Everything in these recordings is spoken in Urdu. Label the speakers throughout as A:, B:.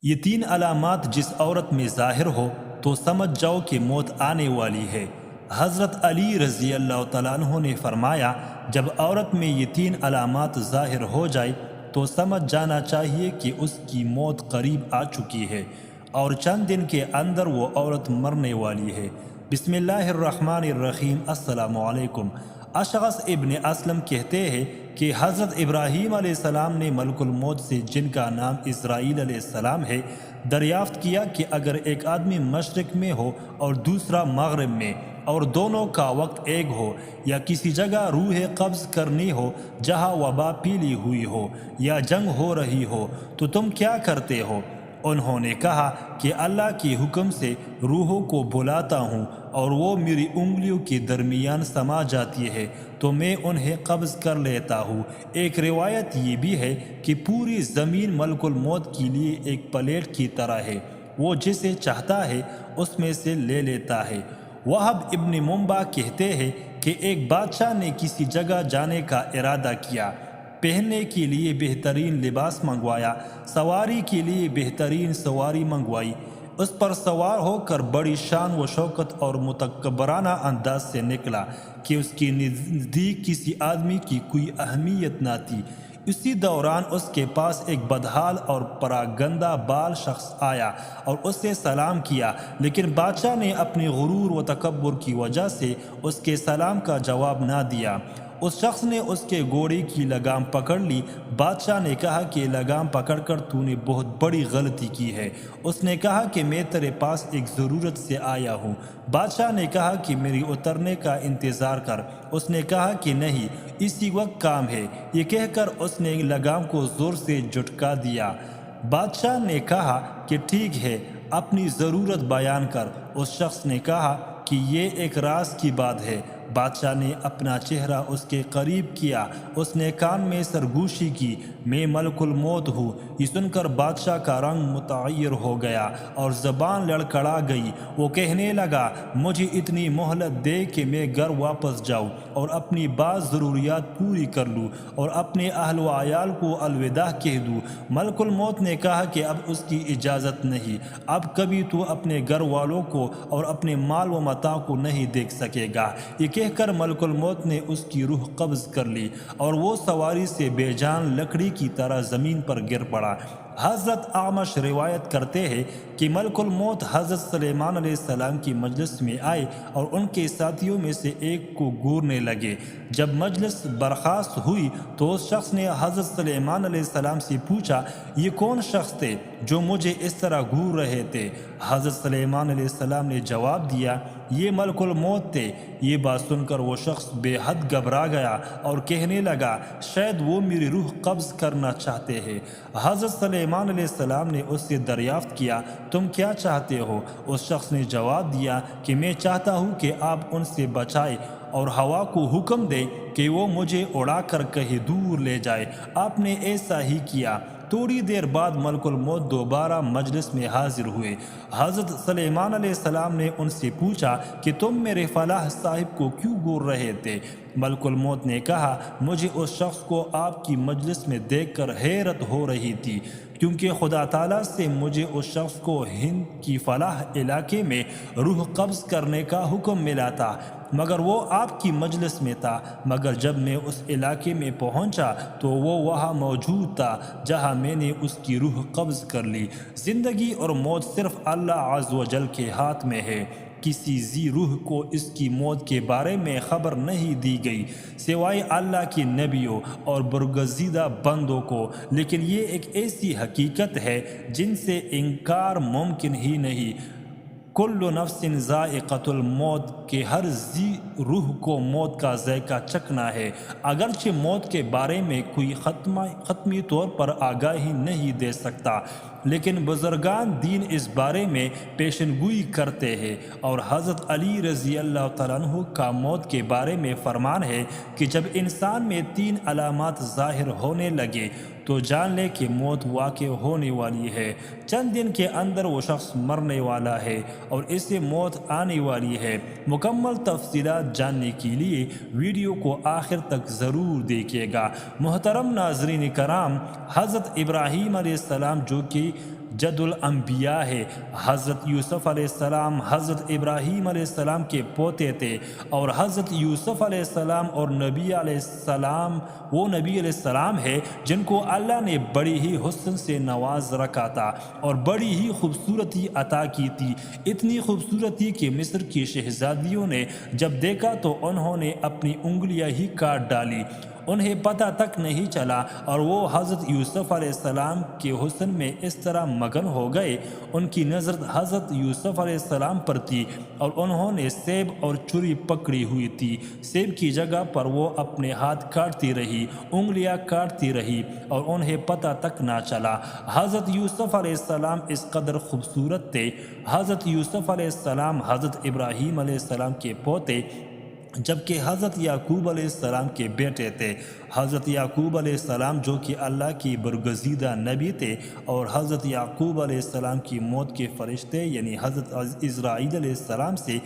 A: یہ تین علامات جس عورت میں ظاہر ہو تو سمجھ جاؤ کہ موت آنے والی ہے۔ حضرت علی رضی اللہ تعالیٰ عنہ نے فرمایا، جب عورت میں یہ تین علامات ظاہر ہو جائے تو سمجھ جانا چاہیے کہ اس کی موت قریب آ چکی ہے اور چند دن کے اندر وہ عورت مرنے والی ہے۔ بسم اللہ الرحمن الرحیم۔ السلام علیکم۔ اشعث ابن اسلم کہتے ہیں کہ حضرت ابراہیم علیہ السلام نے ملک الموت سے، جن کا نام اسرائیل علیہ السلام ہے، دریافت کیا کہ اگر ایک آدمی مشرق میں ہو اور دوسرا مغرب میں اور دونوں کا وقت ایک ہو، یا کسی جگہ روح قبض کرنی ہو جہاں وبا پھیلی ہوئی ہو یا جنگ ہو رہی ہو، تو تم کیا کرتے ہو؟ انہوں نے کہا کہ اللہ کے حکم سے روحوں کو بلاتا ہوں اور وہ میری انگلیوں کے درمیان سما جاتی ہے تو میں انہیں قبض کر لیتا ہوں۔ ایک روایت یہ بھی ہے کہ پوری زمین ملک الموت کے لیے ایک پلیٹ کی طرح ہے، وہ جسے چاہتا ہے اس میں سے لے لیتا ہے۔ وہب ابن منبع کہتے ہیں کہ ایک بادشاہ نے کسی جگہ جانے کا ارادہ کیا، پہننے کے لیے بہترین لباس منگوایا، سواری کے لیے بہترین سواری منگوائی، اس پر سوار ہو کر بڑی شان و شوکت اور متکبرانہ انداز سے نکلا کہ اس کے نزدیک کسی آدمی کی کوئی اہمیت نہ تھی۔ اسی دوران اس کے پاس ایک بدحال اور پراگندہ بال شخص آیا اور اس سے سلام کیا، لیکن بادشاہ نے اپنی غرور و تکبر کی وجہ سے اس کے سلام کا جواب نہ دیا۔ اس شخص نے اس کے گھوڑے کی لگام پکڑ لی۔ بادشاہ نے کہا کہ لگام پکڑ کر تو نے بہت بڑی غلطی کی ہے۔ اس نے کہا کہ میں تیرے پاس ایک ضرورت سے آیا ہوں۔ بادشاہ نے کہا کہ میری اترنے کا انتظار کر۔ اس نے کہا کہ نہیں، اسی وقت کام ہے۔ یہ کہہ کر اس نے لگام کو زور سے جھٹکا دیا۔ بادشاہ نے کہا کہ ٹھیک ہے، اپنی ضرورت بیان کر۔ اس شخص نے کہا کہ یہ ایک راز کی بات ہے۔ بادشاہ نے اپنا چہرہ اس کے قریب کیا، اس نے کان میں سرگوشی کی، میں ملک الموت ہوں۔ یہ سن کر بادشاہ کا رنگ متغیر ہو گیا اور زبان لڑکھڑا گئی۔ وہ کہنے لگا، مجھے اتنی مہلت دے کہ میں گھر واپس جاؤں اور اپنی بعض ضروریات پوری کر لوں اور اپنے اہل و عیال کو الوداع کہہ دوں۔ ملک الموت نے کہا کہ اب اس کی اجازت نہیں، اب کبھی تو اپنے گھر والوں کو اور اپنے مال و متاع کو نہیں دیکھ سکے گا۔ یہ کہہ کر ملک الموت نے اس کی روح قبض کر لی اور وہ سواری سے بے جان لکڑی کی طرح زمین پر گر پڑا۔ حضرت اعمش روایت کرتے ہیں کہ ملک الموت حضرت سلیمان علیہ السلام کی مجلس میں آئے اور ان کے ساتھیوں میں سے ایک کو گھورنے لگے۔ جب مجلس برخاست ہوئی تو اس شخص نے حضرت سلیمان علیہ السلام سے پوچھا، یہ کون شخص تھے جو مجھے اس طرح گھور رہے تھے؟ حضرت سلیمان علیہ السلام نے جواب دیا، یہ ملک الموت تھے۔ یہ بات سن کر وہ شخص بے حد گھبرا گیا اور کہنے لگا، شاید وہ میری روح قبض کرنا چاہتے ہیں۔ حضرت سلیمان علیہ السلام نے اس سے دریافت کیا، تم کیا چاہتے ہو؟ اس شخص نے جواب دیا کہ میں چاہتا ہوں کہ آپ ان سے بچائیں اور ہوا کو حکم دے کہ وہ مجھے اڑا کر کہیں دور لے جائے۔ آپ نے ایسا ہی کیا۔ تھوڑی دیر بعد ملک الموت دوبارہ مجلس میں حاضر ہوئے۔ حضرت سلیمان علیہ السلام نے ان سے پوچھا کہ تم میرے فلاح صاحب کو کیوں گھور رہے تھے؟ ملک الموت نے کہا، مجھے اس شخص کو آپ کی مجلس میں دیکھ کر حیرت ہو رہی تھی، کیونکہ خدا تعالیٰ سے مجھے اس شخص کو ہند کی فلاح علاقے میں روح قبض کرنے کا حکم ملا تھا، مگر وہ آپ کی مجلس میں تھا۔ مگر جب میں اس علاقے میں پہنچا تو وہ وہاں موجود تھا جہاں میں نے اس کی روح قبض کر لی۔ زندگی اور موت صرف اللہ عز و جل کے ہاتھ میں ہے۔ کسی ذی روح کو اس کی موت کے بارے میں خبر نہیں دی گئی سوائے اللہ کے نبیوں اور برگزیدہ بندوں کو، لیکن یہ ایک ایسی حقیقت ہے جن سے انکار ممکن ہی نہیں۔ کل نفس ذائقۃ الموت، کہ ہر ذی روح کو موت کا ذائقہ چکھنا ہے۔ اگرچہ موت کے بارے میں کوئی حتمی طور پر آگاہی نہیں دے سکتا، لیکن بزرگان دین اس بارے میں پیشن گوئی کرتے ہیں، اور حضرت علی رضی اللہ تعالیٰ عنہ کا موت کے بارے میں فرمان ہے کہ جب انسان میں تین علامات ظاہر ہونے لگے تو جان لے کہ موت واقع ہونے والی ہے۔ چند دن کے اندر وہ شخص مرنے والا ہے اور اسے موت آنے والی ہے۔ مکمل تفصیلات جاننے کے لیے ویڈیو کو آخر تک ضرور دیکھیے گا۔ محترم ناظرین کرام، حضرت ابراہیم علیہ السلام جو کہ جد الانبیاء ہے۔ حضرت یوسف علیہ السلام حضرت ابراہیم علیہ السلام کے پوتے تھے، اور حضرت یوسف علیہ السلام اور نبی علیہ السلام وہ نبی علیہ السلام ہے جن کو اللہ نے بڑی ہی حسن سے نواز رکھا تھا اور بڑی ہی خوبصورتی عطا کی تھی، اتنی خوبصورتی کہ مصر کی شہزادیوں نے جب دیکھا تو انہوں نے اپنی انگلیاں ہی کاٹ ڈالی، انہیں پتہ تک نہیں چلا، اور وہ حضرت یوسف علیہ السلام کے حسن میں اس طرح مگن ہو گئے، ان کی نظر حضرت یوسف علیہ السلام پر تھی، اور انہوں نے سیب اور چھری پکڑی ہوئی تھی، سیب کی جگہ پر وہ اپنے ہاتھ کاٹتی رہی، انگلیاں کاٹتی رہی، اور انہیں پتہ تک نہ چلا۔ حضرت یوسف علیہ السلام اس قدر خوبصورت تھے۔ حضرت یوسف علیہ السلام حضرت ابراہیم علیہ السلام کے پوتے جبکہ حضرت یعقوب علیہ السلام کے بیٹے تھے۔ حضرت یعقوب علیہ السلام جو کہ اللہ کی برگزیدہ نبی تھے، اور حضرت یعقوب علیہ السلام کی موت کے فرشتے یعنی حضرت اسرائیل علیہ السلام سے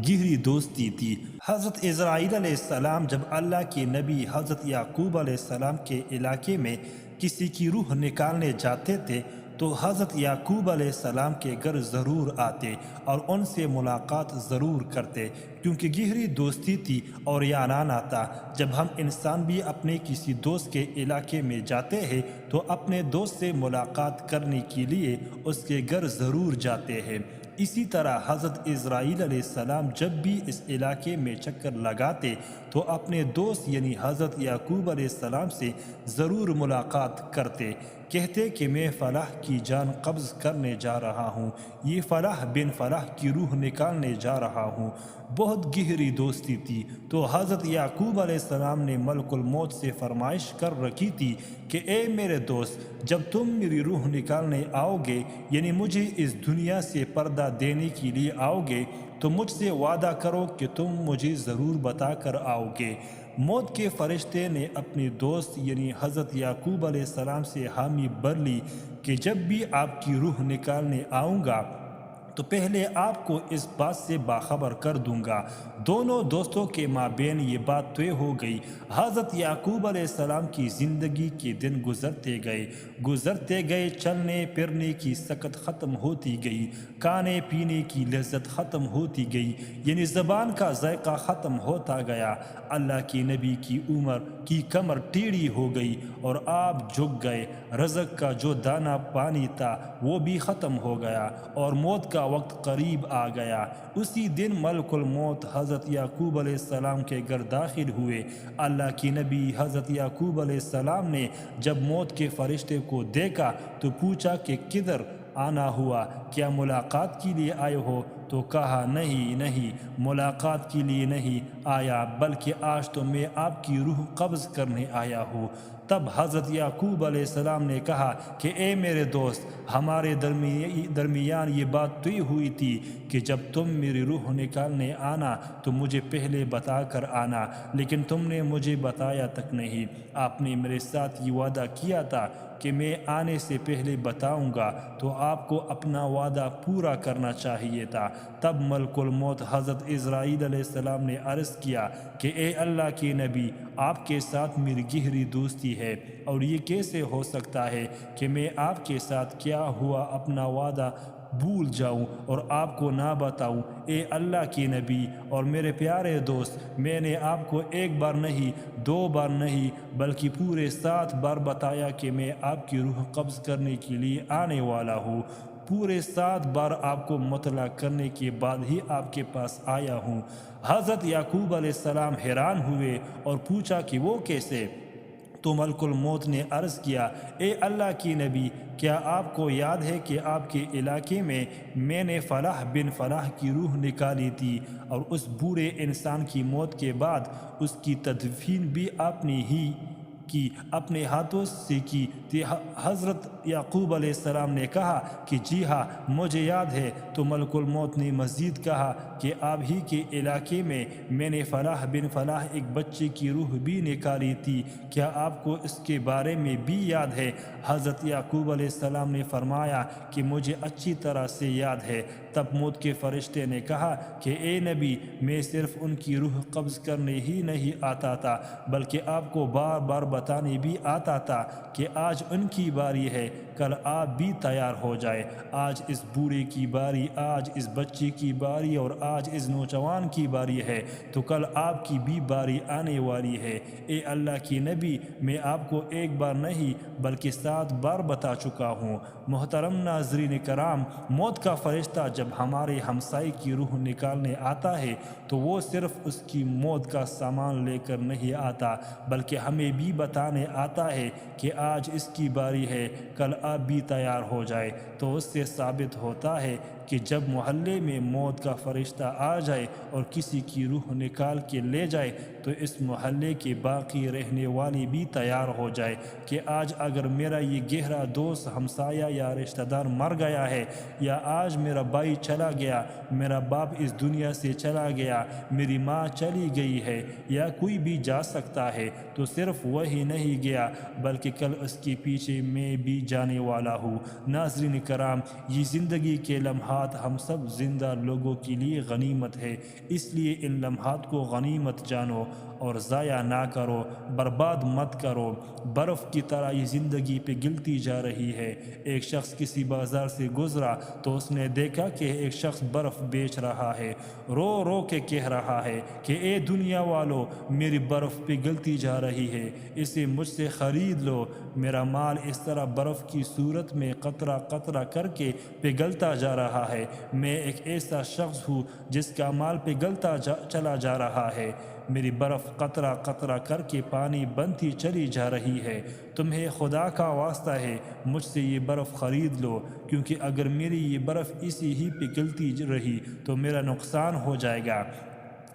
A: گہری دوستی تھی۔ حضرت اسرائیل علیہ السلام جب اللہ کے نبی حضرت یعقوب علیہ السلام کے علاقے میں کسی کی روح نکالنے جاتے تھے تو حضرت یعقوب علیہ السلام کے گھر ضرور آتے اور ان سے ملاقات ضرور کرتے، کیونکہ گہری دوستی تھی اور یارانہ تھا۔ جب ہم انسان بھی اپنے کسی دوست کے علاقے میں جاتے ہیں تو اپنے دوست سے ملاقات کرنے کے لیے اس کے گھر ضرور جاتے ہیں۔ اسی طرح حضرت اسرائیل علیہ السلام جب بھی اس علاقے میں چکر لگاتے تو اپنے دوست یعنی حضرت یعقوب علیہ السلام سے ضرور ملاقات کرتے، کہتے کہ میں فلاح کی جان قبض کرنے جا رہا ہوں، یہ فلاح بن فلاح کی روح نکالنے جا رہا ہوں۔ بہت گہری دوستی تھی، تو حضرت یعقوب علیہ السلام نے ملک الموت سے فرمائش کر رکھی تھی کہ اے میرے دوست، جب تم میری روح نکالنے آؤ گے یعنی مجھے اس دنیا سے پردہ دینے کے لیے آؤ گے تو مجھ سے وعدہ کرو کہ تم مجھے ضرور بتا کر آؤ گے۔ موت کے فرشتے نے اپنے دوست یعنی حضرت یعقوب علیہ السلام سے حامی بھر لی کہ جب بھی آپ کی روح نکالنے آؤں گا تو پہلے آپ کو اس بات سے باخبر کر دوں گا۔ دونوں دوستوں کے مابین یہ بات طے ہو گئی۔ حضرت یعقوب علیہ السلام کی زندگی کے دن گزرتے گئے، چلنے پھرنے کی سکت ختم ہوتی گئی، کھانے پینے کی لذت ختم ہوتی گئی، یعنی زبان کا ذائقہ ختم ہوتا گیا۔ اللہ کے نبی کی عمر کی کمر ٹیڑھی ہو گئی اور آپ جھک گئے، رزق کا جو دانہ پانی تھا وہ بھی ختم ہو گیا اور موت کا وقت قریب آ گیا۔ اسی دن ملک الموت حضرت یعقوب علیہ السلام کے گھر داخل ہوئے۔ اللہ کی نبی حضرت یعقوب علیہ السلام نے جب موت کے فرشتے کو دیکھا تو پوچھا کہ کدھر آنا ہوا، کیا ملاقات کے لیے آئے ہو؟ تو کہا نہیں ملاقات کے لیے نہیں آیا، بلکہ آج تو میں آپ کی روح قبض کرنے آیا ہوں۔ تب حضرت یعقوب علیہ السلام نے کہا کہ اے میرے دوست، ہمارے درمیان یہ بات طے ہوئی تھی کہ جب تم میری روح نکالنے آنا تو مجھے پہلے بتا کر آنا، لیکن تم نے مجھے بتایا تک نہیں۔ آپ نے میرے ساتھ یہ وعدہ کیا تھا کہ میں آنے سے پہلے بتاؤں گا، تو آپ کو اپنا وعدہ پورا کرنا چاہیے تھا۔ تب ملک الموت حضرت اسرائیل علیہ السلام نے عرض کیا کہ اے اللہ کے نبی، آپ کے ساتھ میری گہری دوستی ہے، اور یہ کیسے ہو سکتا ہے کہ میں آپ کے ساتھ کیا ہوا اپنا وعدہ بھول جاؤں اور آپ کو نہ بتاؤں۔ اے اللہ کے نبی اور میرے پیارے دوست، میں نے آپ کو ایک بار نہیں، دو بار نہیں، بلکہ پورے 7 بار بتایا کہ میں آپ کی روح قبض کرنے کے لیے آنے والا ہوں۔ پورے 7 بار آپ کو مطلع کرنے کے بعد ہی آپ کے پاس آیا ہوں۔ حضرت یعقوب علیہ السلام حیران ہوئے اور پوچھا کہ وہ کیسے؟ تو ملک الموت نے عرض کیا، اے اللہ کی نبی، کیا آپ کو یاد ہے کہ آپ کے علاقے میں نے فلاح بن فلاح کی روح نکالی تھی، اور اس بوڑھے انسان کی موت کے بعد اس کی تدفین بھی آپ نے ہی کی، اپنے ہاتھوں سے کی تھی؟ حضرت یعقوب علیہ السلام نے کہا کہ جی ہاں مجھے یاد ہے۔ تو ملک الموت نے مزید کہا کہ آپ ہی کے علاقے میں نے فلاح بن فلاح ایک بچے کی روح بھی نکالی تھی، کیا آپ کو اس کے بارے میں بھی یاد ہے؟ حضرت یعقوب علیہ السلام نے فرمایا کہ مجھے اچھی طرح سے یاد ہے۔ تب موت کے فرشتے نے کہا کہ اے نبی، میں صرف ان کی روح قبض کرنے ہی نہیں آتا تھا، بلکہ آپ کو بار بار بتانے بھی آتا تھا کہ آج ان کی باری ہے۔ کل آپ بھی تیار ہو جائے۔ آج اس بوڑھے کی باری، آج اس بچے کی باری اور آج اس نوجوان کی باری ہے، تو کل آپ کی بھی باری آنے والی ہے۔ اے اللہ کی نبی، میں آپ کو ایک بار نہیں بلکہ 7 بار بتا چکا ہوں۔ محترم ناظرین کرام، موت کا فرشتہ جب ہمارے ہمسائے کی روح نکالنے آتا ہے تو وہ صرف اس کی موت کا سامان لے کر نہیں آتا، بلکہ ہمیں بھی بتانے آتا ہے کہ آج اس کی باری ہے، کل آپ بھی تیار ہو جائے۔ تو اس سے ثابت ہوتا ہے کہ جب محلے میں موت کا فرشتہ آ جائے اور کسی کی روح نکال کے لے جائے تو اس محلے کے باقی رہنے والے بھی تیار ہو جائے کہ آج اگر میرا یہ گہرا دوست، ہمسایہ یا رشتہ دار مر گیا ہے، یا آج میرا بھائی چلا گیا، میرا باپ اس دنیا سے چلا گیا، میری ماں چلی گئی ہے، یا کوئی بھی جا سکتا ہے، تو صرف وہی نہیں گیا بلکہ کل اس کے پیچھے میں بھی جانے والا ہوں۔ ناظرین کرام، یہ زندگی کے لمحات ہم سب زندہ لوگوں کے لیے غنیمت ہے، اس لیے ان لمحات کو غنیمت جانو اور ضائع نہ کرو، برباد مت کرو۔ برف کی طرح یہ زندگی پہ گلتی جا رہی ہے۔ ایک شخص کسی بازار سے گزرا تو اس نے دیکھا کہ ایک شخص برف بیچ رہا ہے، رو رو کے کہہ رہا ہے کہ اے دنیا والو، میری برف پگھلتی جا رہی ہے، اسے مجھ سے خرید لو۔ میرا مال اس طرح برف کی صورت میں قطرہ قطرہ کر کے پگھلتا جا رہا ہے۔ میں ایک ایسا شخص ہوں جس کا مال پگھلتا چلا جا رہا ہے، میری برف قطرہ قطرہ کر کے پانی بنتی چلی جا رہی ہے۔ تمہیں خدا کا واسطہ ہے، مجھ سے یہ برف خرید لو، کیونکہ اگر میری یہ برف اسی ہی پگھلتی رہی تو میرا نقصان ہو جائے گا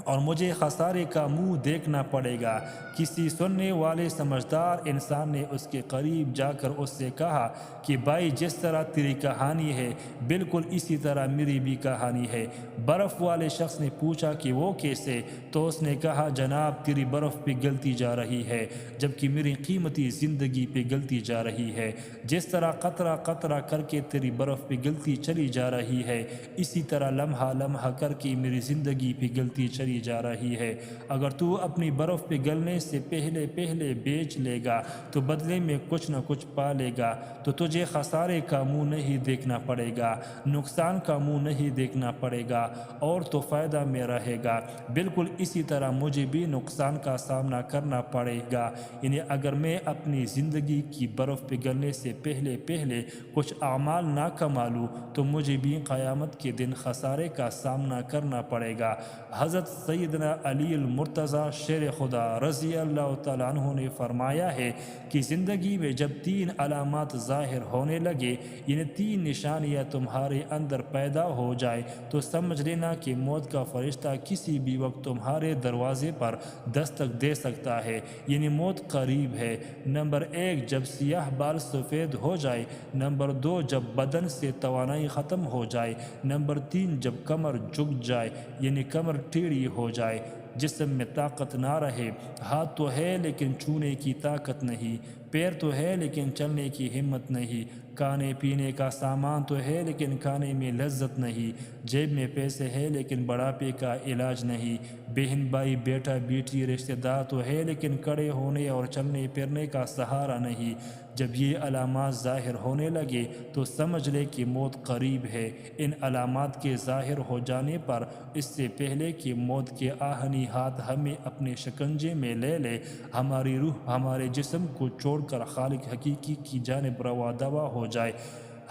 A: اور مجھے خسارے کا منہ دیکھنا پڑے گا۔ کسی سننے والے سمجھدار انسان نے اس کے قریب جا کر اس سے کہا کہ بھائی، جس طرح تیری کہانی ہے بالکل اسی طرح میری بھی کہانی ہے۔ برف والے شخص نے پوچھا کہ وہ کیسے؟ تو اس نے کہا جناب، تیری برف پگھلتی جا رہی ہے جبکہ میری قیمتی زندگی پگھلتی جا رہی ہے۔ جس طرح قطرہ قطرہ کر کے تیری برف پگھلتی چلی جا رہی ہے، اسی طرح لمحہ لمحہ کر کے میری زندگی پگھلتی چلی جا رہی ہے۔ اگر تو اپنی برف پگھلنے سے پہلے بیچ لے گا تو بدلے میں کچھ نہ کچھ پا لے گا، تو تجھے خسارے کا منہ نہیں دیکھنا پڑے گا، نقصان کا منہ نہیں دیکھنا پڑے گا، اور تو فائدہ میں رہے گا۔ بالکل اسی طرح مجھے بھی نقصان کا سامنا کرنا پڑے گا، یعنی اگر میں اپنی زندگی کی برف پگھلنے سے پہلے کچھ اعمال نہ کما لوں تو مجھے بھی قیامت کے دن خسارے کا سامنا کرنا پڑے گا۔ حضرت سیدنا علی المرتضیٰ شیر خدا رضی اللہ تعالیٰ عنہ نے فرمایا ہے کہ زندگی میں جب 3 علامات ظاہر ہونے لگے، یعنی 3 نشانیاں تمہارے اندر پیدا ہو جائے، تو سمجھ لینا کہ موت کا فرشتہ کسی بھی وقت تمہارے دروازے پر دستک دے سکتا ہے، یعنی موت قریب ہے۔ نمبر 1، جب سیاہ بال سفید ہو جائے۔ نمبر 2، جب بدن سے توانائی ختم ہو جائے۔ نمبر 3، جب کمر جھک جائے، یعنی کمر ٹیڑھی ہو جائے، جسم میں طاقت نہ رہے، ہاتھ تو ہے لیکن چھونے کی طاقت نہیں، پیر تو ہے لیکن چلنے کی ہمت نہیں، کھانے پینے کا سامان تو ہے لیکن کھانے میں لذت نہیں، جیب میں پیسے ہے لیکن بڑھاپے کا علاج نہیں، بہن بھائی بیٹا بیٹی رشتہ دار تو ہے لیکن کھڑے ہونے اور چلنے پھرنے کا سہارا نہیں۔ جب یہ علامات ظاہر ہونے لگے تو سمجھ لے کہ موت قریب ہے۔ ان علامات کے ظاہر ہو جانے پر اس سے پہلے کہ موت کے آہنی ہاتھ ہمیں اپنے شکنجے میں لے لے، ہماری روح ہمارے جسم کو چھوڑ کر خالق حقیقی کی جانب روا دوا ہو جائے،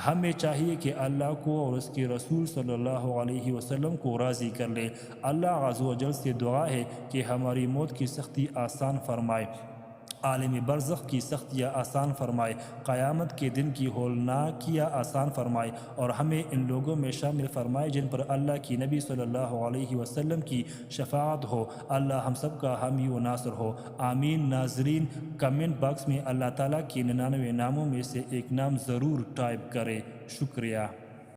A: ہمیں چاہیے کہ اللہ کو اور اس کے رسول صلی اللہ علیہ وسلم کو راضی کر لیں۔ اللہ عز و جل سے دعا ہے کہ ہماری موت کی سختی آسان فرمائے، عالم برزخ کی سختیاں آسان فرمائے، قیامت کے دن کی ہولناکیاں آسان فرمائے، اور ہمیں ان لوگوں میں شامل فرمائے جن پر اللہ کی نبی صلی اللہ علیہ وسلم کی شفاعت ہو۔ اللہ ہم سب کا حامی و ناصر ہو، آمین۔ ناظرین، کمنٹ باکس میں اللہ تعالیٰ کے 99 ناموں میں سے ایک نام ضرور ٹائپ کریں۔ شکریہ۔